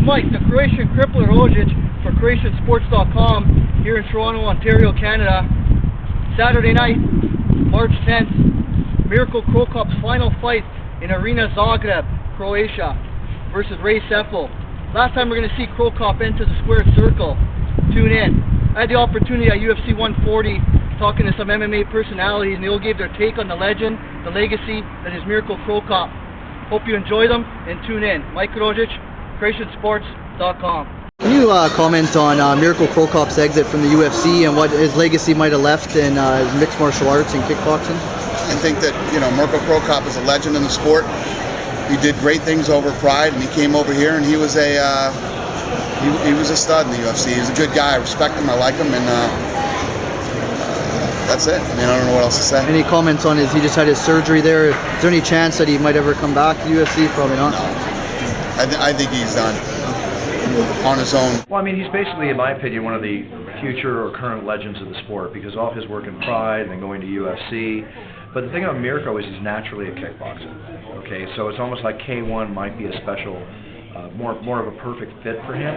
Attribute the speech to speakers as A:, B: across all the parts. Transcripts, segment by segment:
A: Mike, the Croatian Crippler Rozic for CroatianSports.com here in Toronto, Ontario, Canada. Saturday night, March 10th, Mirko CroCop's final fight in Arena Zagreb, Croatia versus Ray Sefel. Last time we're going to see CroCop enter the square circle. Tune in. I had the opportunity at UFC 140 talking to some MMA personalities, and they all gave their take on the legend, the legacy that is Mirko CroCop. Hope you enjoy them and tune in. Mike Rozic, CroatianSports.com.
B: Can you comment on Mirko CroCop's exit from the UFC and what his legacy might have left in mixed martial arts and kickboxing?
C: I think that, Mirko CroCop is a legend in the sport. He did great things over Pride, and he came over here, and he was a stud in the UFC. He's a good guy. I respect him. I like him, and that's it. I don't know what else to say.
B: Any comments on he just had his surgery there? Is there any chance that he might ever come back to the UFC? Probably not.
C: No. I think he's done on his own.
D: Well, he's basically, in my opinion, one of the future or current legends of the sport because of all his work in Pride and then going to UFC. But the thing about Mirko is he's naturally a kickboxer. Okay, so it's almost like K1 might be a special, more of a perfect fit for him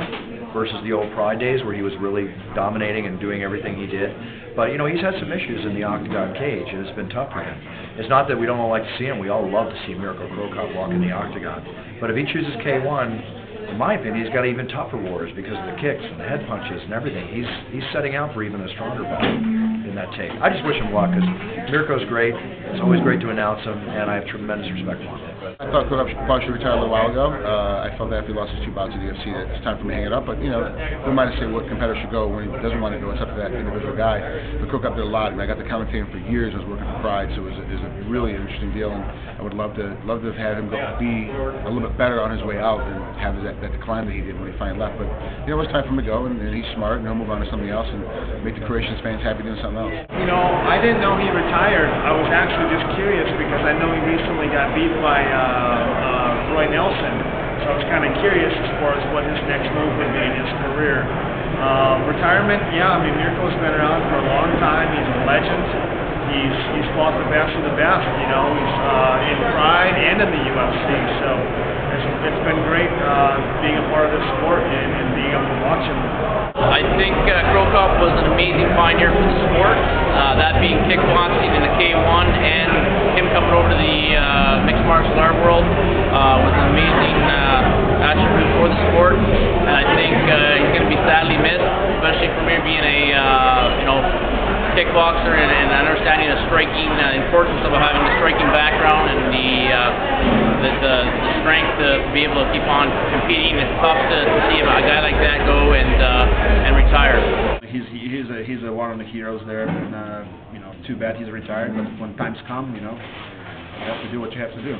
D: versus the old Pride days where he was really dominating and doing everything he did. But he's had some issues in the octagon cage, and it's been tough for him. It's not that we don't all like to see him; we all love to see Mirko CroCop walk in the octagon. But if he chooses K1, in my opinion, he's got even tougher wars because of the kicks and the head punches and everything. He's setting out for even a stronger battle in that take. I just wish him luck because Mirko's great. It's always great to announce him, and I have tremendous respect for him.
E: I thought CroCop should retire a little while ago. I felt that after he lost his 2 bouts at the UFC that it's time for him to hang it up. But, who am I to say what competitor should go when he doesn't want to go? It's up to that individual guy. But CroCop did a lot. I got to commentate him for years. I was working for Pride, so it was a really interesting deal. And I would love to have had him be a little bit better on his way out and have that decline that he did when he finally left. But, it was time for him to go, and he's smart, and he'll move on to something else and make the Croatian fans happy doing something else.
F: I didn't know he retired. I was actually just curious because I know he recently got beat by Roy Nelson, so I was kind of curious as far as what his next move would be in his career. Retirement, Mirko's been around for a long time. He's a legend. He's fought the best of the best. He's in Pride and in the UFC. So it's been great being a part of this sport and being able to watch him.
G: I think CroCop was an amazing pioneer for the sport. That being kickboxing in the K1 and him coming over to the mixed martial art world was an amazing attribute for the sport. And I think he's going to be sadly missed, especially for me being a kickboxer and understanding the striking, importance of having the striking background and the strength to be able to keep on competing. It's tough to see a guy like that go and retire.
H: He's one of the heroes there, and too bad he's retired. But when times come, you have to do what you have to do.